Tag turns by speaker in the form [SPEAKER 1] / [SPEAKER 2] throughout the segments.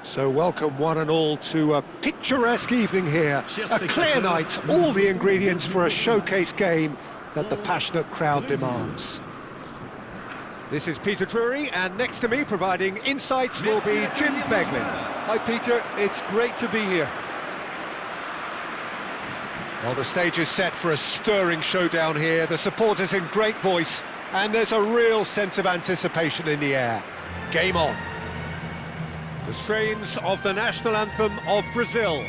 [SPEAKER 1] So welcome one and all to a picturesque evening here. A clear night, all the ingredients for a showcase game that the passionate crowd demands. This is Peter Drury, and next to me providing insights will be Jim Beglin.
[SPEAKER 2] Hi Peter, it's great to be here.
[SPEAKER 1] Well, the stage is set for a stirring showdown here. The supporters in great voice, and there's a real sense of anticipation in the air. Game on. The strains of the national anthem of Brazil.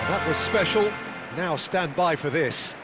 [SPEAKER 1] That was special. Now stand by for this.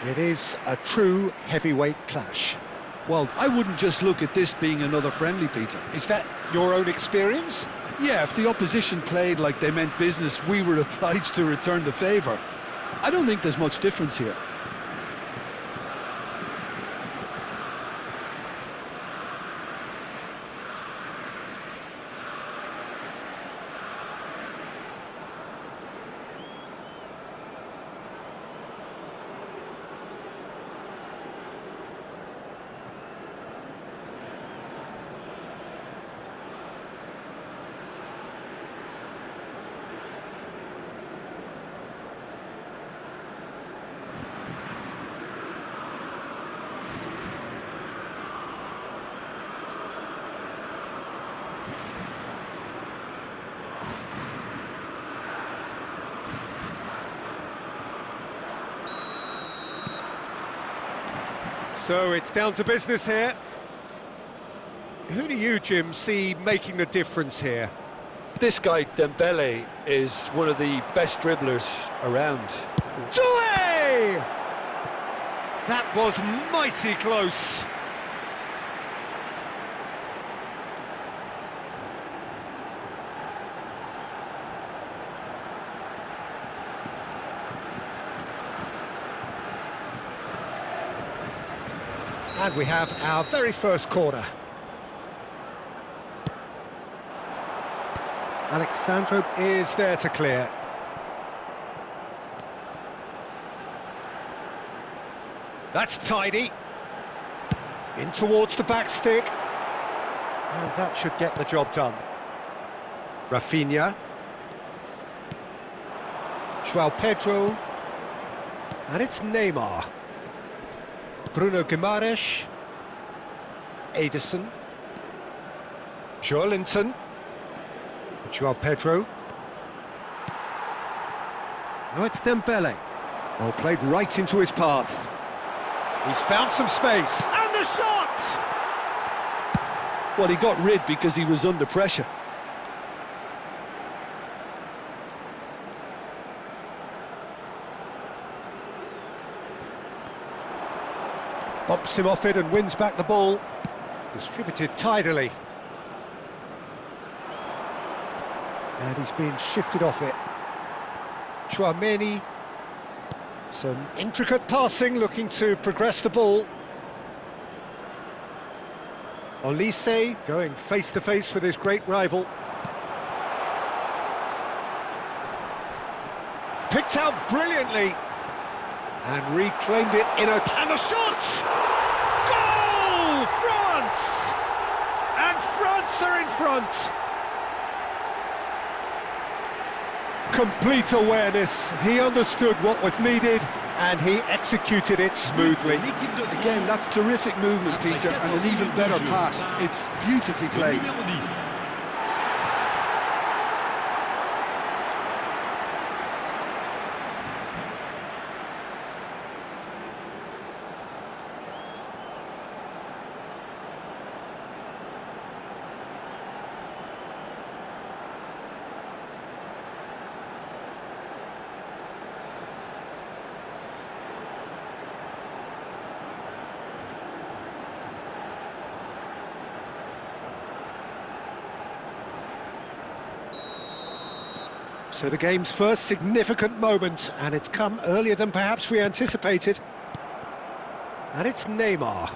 [SPEAKER 1] It is a true heavyweight clash.
[SPEAKER 2] Well, I wouldn't just look at this being another friendly, Peter.
[SPEAKER 1] Is that your own experience?
[SPEAKER 2] Yeah, if the opposition played like they meant business, we were obliged to return the favour. I don't think there's much difference here.
[SPEAKER 1] So it's down to business here. Who do you, Jim, see making the difference here?
[SPEAKER 2] This guy, Dembele, is one of the best dribblers around.
[SPEAKER 1] Doué! That was mighty close. And we have our very first corner. Alexandro is there to clear. That's tidy. In towards the back stick. And that should get the job done. Rafinha. João Pedro. And it's Neymar. Bruno Guimaraes, Ederson, Joelinton, João Pedro. Now it's Dembele. Well played right into his path. He's found some space. And the shot!
[SPEAKER 2] Well, he got rid because he was under pressure.
[SPEAKER 1] Bumps him off it and wins back the ball. Distributed tidily. And he's been shifted off it. Tchouaméni. Some intricate passing, looking to progress the ball. Olise going face-to-face with his great rival. Picked out brilliantly. And reclaimed it in a... And the shot! Goal! France! And France are in front. Complete awareness. He understood what was needed and he executed it smoothly.
[SPEAKER 2] Again, that's terrific movement, Peter, and an even better pass. It's beautifully played.
[SPEAKER 1] So the game's first significant moment, and it's come earlier than perhaps we anticipated. And it's Neymar.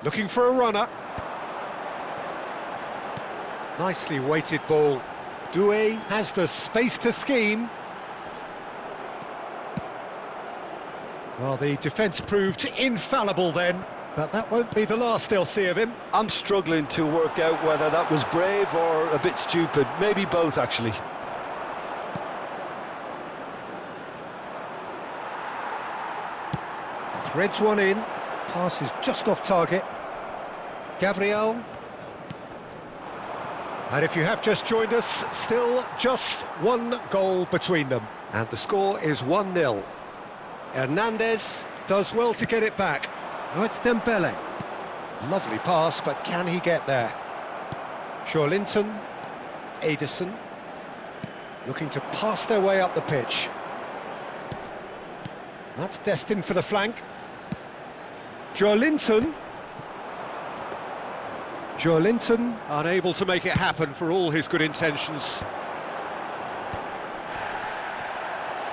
[SPEAKER 1] Looking for a runner. Nicely weighted ball. Doué has the space to scheme. Well, the defence proved infallible then. But that won't be the last they'll see of him.
[SPEAKER 2] I'm struggling to work out whether that was brave or a bit stupid. Maybe both, actually.
[SPEAKER 1] Threads one in. Pass is just off target. Gabriel. And if you have just joined us, still just one goal between them. And the score is 1-0. Hernandez does well to get it back. Oh, it's Dembele. Lovely pass, but can he get there? Joelinton, Ederson, looking to pass their way up the pitch. That's destined for the flank. Joelinton. Joelinton, unable to make it happen for all his good intentions.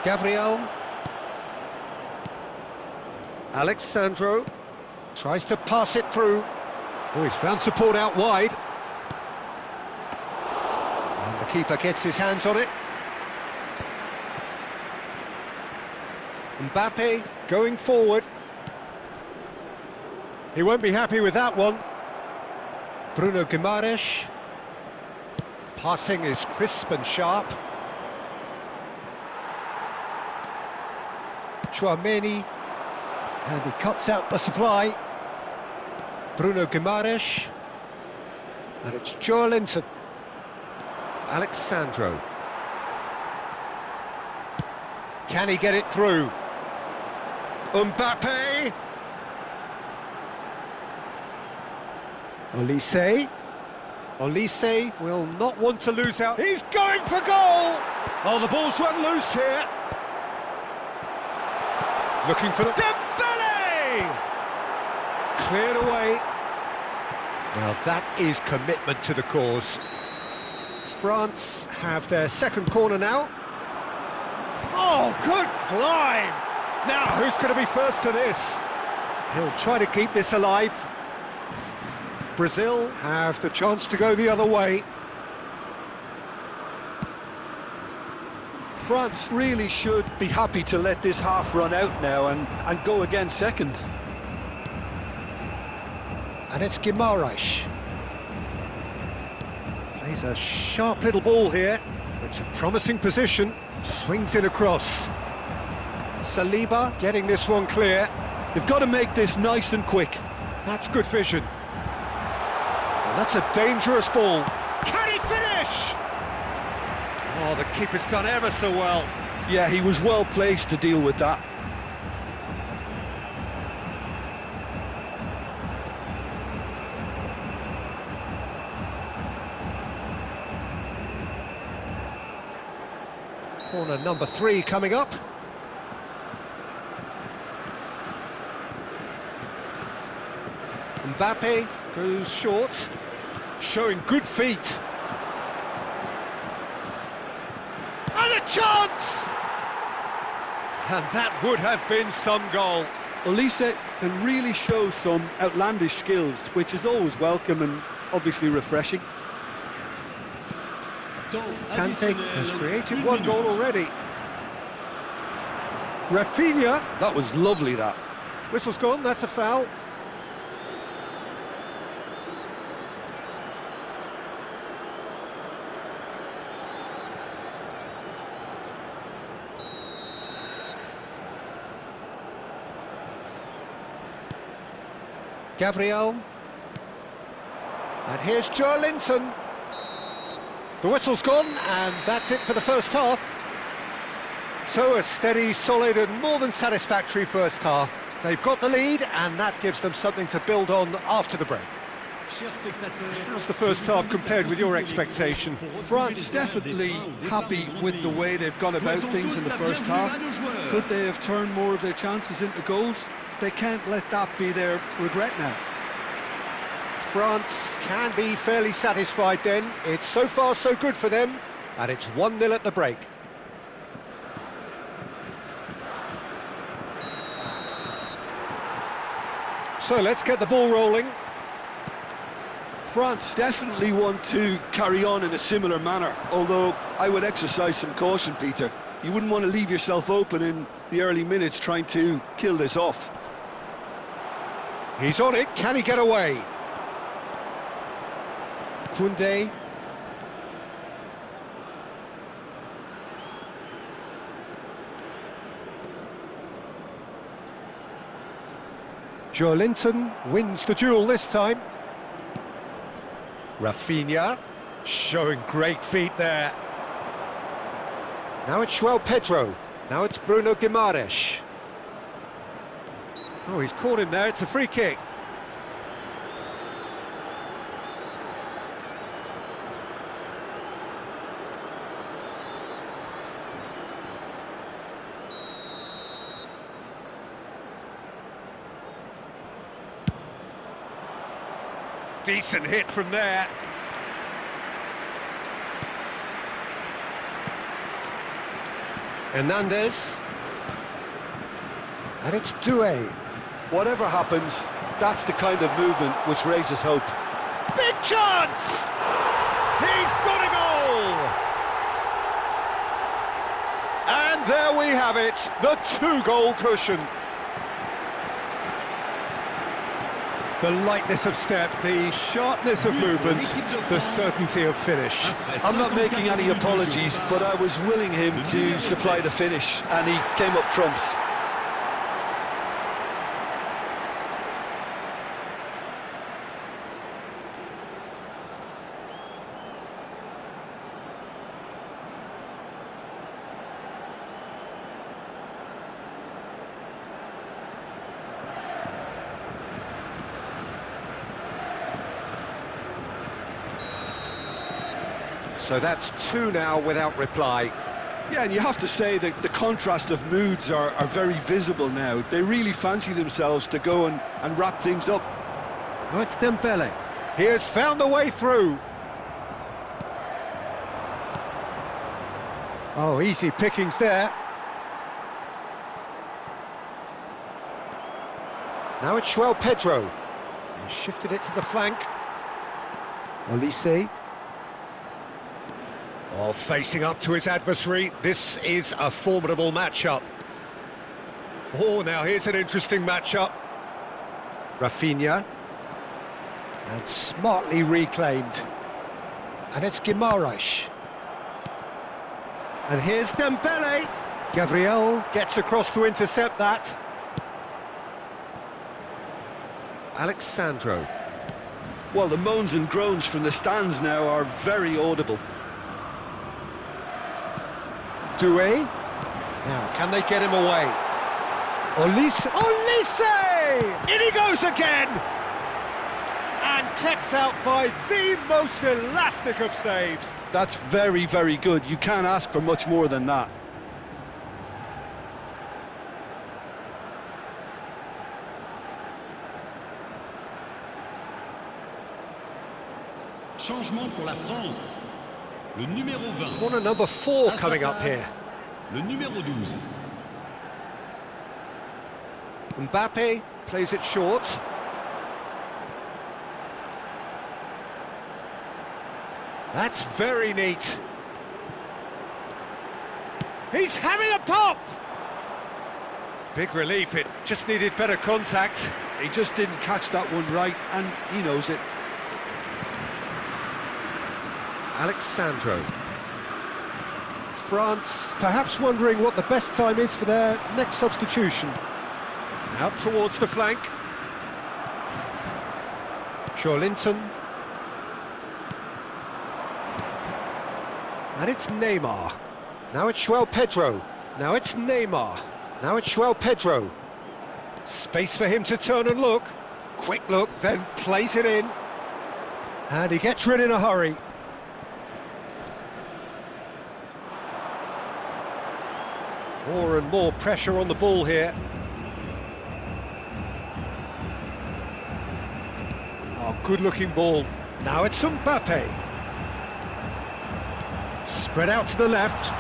[SPEAKER 1] Gabriel. Alexandro. Tries to pass it through. Oh, he's found support out wide. And the keeper gets his hands on it. Mbappe going forward. He won't be happy with that one. Bruno Guimaraes. Passing is crisp and sharp. Chouameni. And he cuts out the supply. Bruno Guimaraes. And it's Joelinton. Alexandro. Can he get it through? Mbappe. Olise. Olise will not want to lose out. He's going for goal! Oh, the ball's run loose here. Looking for the... Dembele! Cleared away. Well, that is commitment to the cause. France have their second corner now. Oh, good climb! Now, who's going to be first to this? He'll try to keep this alive. Brazil have the chance to go the other way.
[SPEAKER 2] France really should be happy to let this half run out now and go again second.
[SPEAKER 1] And it's Guimaraes. Plays a sharp little ball here. It's a promising position. Swings it across. Saliba getting this one clear.
[SPEAKER 2] They've got to make this nice and quick.
[SPEAKER 1] That's good vision. And that's a dangerous ball. Can he finish? Oh, the keeper's done ever so well.
[SPEAKER 2] Yeah, he was well placed to deal with that.
[SPEAKER 1] Corner number 3 coming up. Mbappe goes short, showing good feet. And a chance! And that would have been some goal.
[SPEAKER 2] Olise can really show some outlandish skills, which is always welcome and obviously refreshing.
[SPEAKER 1] Kante has created one goal already. Rafinha.
[SPEAKER 2] That was lovely, that.
[SPEAKER 1] Whistle's gone, that's a foul. Gabriel. And here's Joe Linton. The whistle's gone, and that's it for the first half. So a steady, solid and more than satisfactory first half. They've got the lead, and that gives them something to build on after the break. How's the first half compared with your expectation?
[SPEAKER 2] France definitely happy with the way they've gone about things in the first half. Could they have turned more of their chances into goals? They can't let that be their regret now.
[SPEAKER 1] France can be fairly satisfied then. It's so far so good for them, and it's 1-0 at the break. So let's get the ball rolling.
[SPEAKER 2] France definitely want to carry on in a similar manner, although I would exercise some caution, Peter. You wouldn't want to leave yourself open in the early minutes trying to kill this off.
[SPEAKER 1] He's on it, can he get away? Koundé. Joe Linton wins the duel this time. Rafinha, showing great feet there. Now it's João Pedro. Now it's Bruno Guimaraes. Oh, he's caught him there, it's a free kick. Decent hit from there. Hernandez. And it's Doué.
[SPEAKER 2] Whatever happens, that's the kind of movement which raises hope.
[SPEAKER 1] Big chance! He's got a goal! And there we have it, the 2-goal cushion. The lightness of step, the sharpness of movement, the certainty of finish.
[SPEAKER 2] I'm not making any apologies, but I was willing him to supply the finish, and he came up trumps.
[SPEAKER 1] So that's 2 now without reply.
[SPEAKER 2] Yeah, and you have to say that the contrast of moods are very visible now. They really fancy themselves to go and wrap things up.
[SPEAKER 1] Oh, it's Dembele. He has found the way through. Oh, easy pickings there. Now it's João Pedro. He shifted it to the flank. Olise. Oh, facing up to his adversary, this is a formidable matchup. Oh, now here's an interesting matchup. Rafinha. And smartly reclaimed. And it's Guimaraes. And here's Dembele. Gabriel gets across to intercept that. Alexandro.
[SPEAKER 2] Well, the moans and groans from the stands now are very audible.
[SPEAKER 1] Doué. Now, can they get him away? Olise! Olise! In he goes again! And kept out by the most elastic of saves.
[SPEAKER 2] That's very, very good. You can't ask for much more than that.
[SPEAKER 3] Changement pour la France. Le numéro 20.
[SPEAKER 1] Corner number 4 coming up here.
[SPEAKER 3] Le numéro 12.
[SPEAKER 1] Mbappe plays it short. That's very neat. He's having a pop! Big relief, it just needed better contact.
[SPEAKER 2] He just didn't catch that one right, and he knows it.
[SPEAKER 1] Alexandro. France perhaps wondering what the best time is for their next substitution. Out towards the flank. Linton. And it's Neymar. Now it's Pedro. Now it's Neymar. Now it's Pedro. Space for him to turn and look. Quick look, then plays it in. And he gets rid in a hurry. More and more pressure on the ball here. Oh, good-looking ball. Now it's Mbappe. Spread out to the left.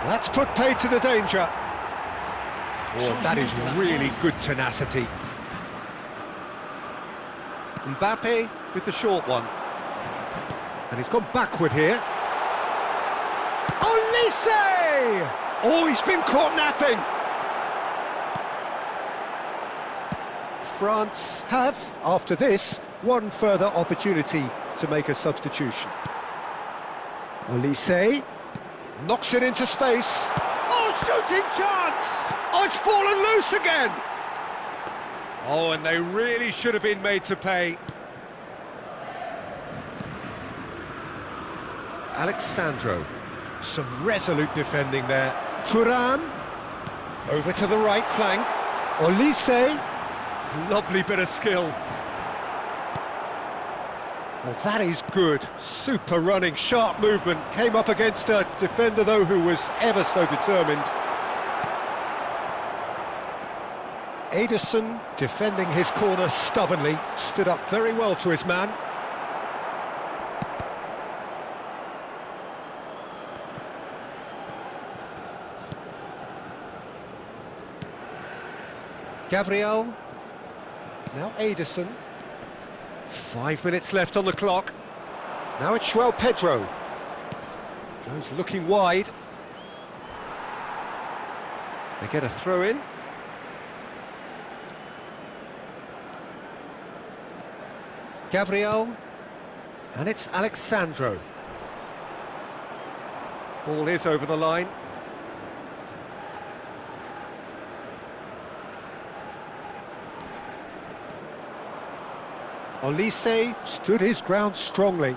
[SPEAKER 1] That's put paid to the danger. Oh, that is really good tenacity. Mbappe with the short one. And he's gone backward here. Olise! Oh, he's been caught napping. France have, after this, one further opportunity to make a substitution. Olise knocks it into space. Oh, shooting chance! Oh, it's fallen loose again! Oh, and they really should have been made to pay. Alexandro, some resolute defending there. Thuram, over to the right flank. Olise, lovely bit of skill. Well, that is good. Super running, sharp movement. Came up against a defender, though, who was ever so determined. Ederson, defending his corner stubbornly, stood up very well to his man. Gabriel, now Ederson. 5 minutes left on the clock. Now it's Pedro. Goes looking wide. They get a throw in. Gabriel, and it's Alexandro. Ball is over the line. Olise stood his ground strongly.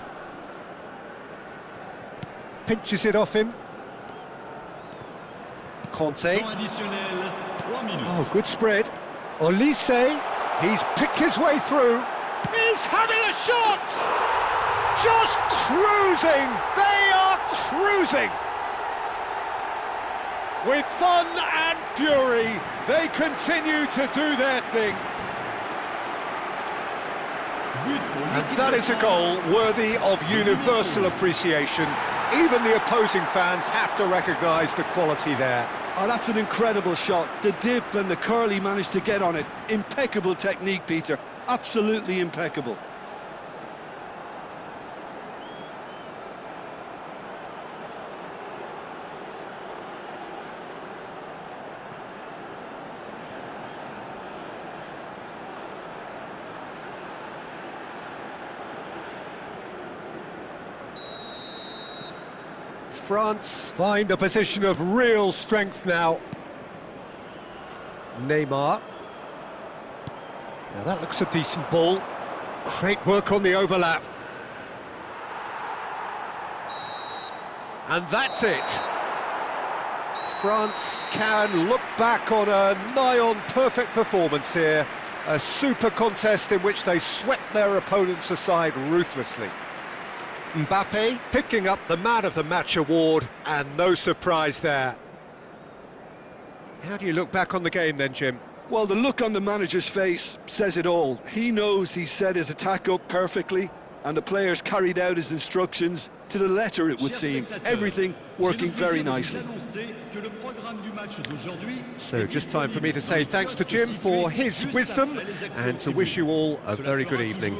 [SPEAKER 1] Pinches it off him. Conte. Oh, good spread. Olise, he's picked his way through. He's having a shot! Just cruising! They are cruising! With fun and fury, they continue to do their thing. And that is a goal worthy of universal appreciation. Even the opposing fans have to recognise the quality there.
[SPEAKER 2] Oh, that's an incredible shot. The dip and the curl he managed to get on it. Impeccable technique, Peter. Absolutely impeccable.
[SPEAKER 1] France find a position of real strength now. Neymar. Now that looks a decent ball. Great work on the overlap. And that's it. France can look back on a nigh-on perfect performance here. A super contest in which they swept their opponents aside ruthlessly. Mbappe picking up the Man of the Match award, and no surprise there. How do you look back on the game then, Jim?
[SPEAKER 2] Well, the look on the manager's face says it all. He knows he set his attack up perfectly, and the players carried out his instructions to the letter, it would seem. Everything working very nicely.
[SPEAKER 1] So just time for me to say thanks to Jim for his wisdom, and to wish you all a very good evening.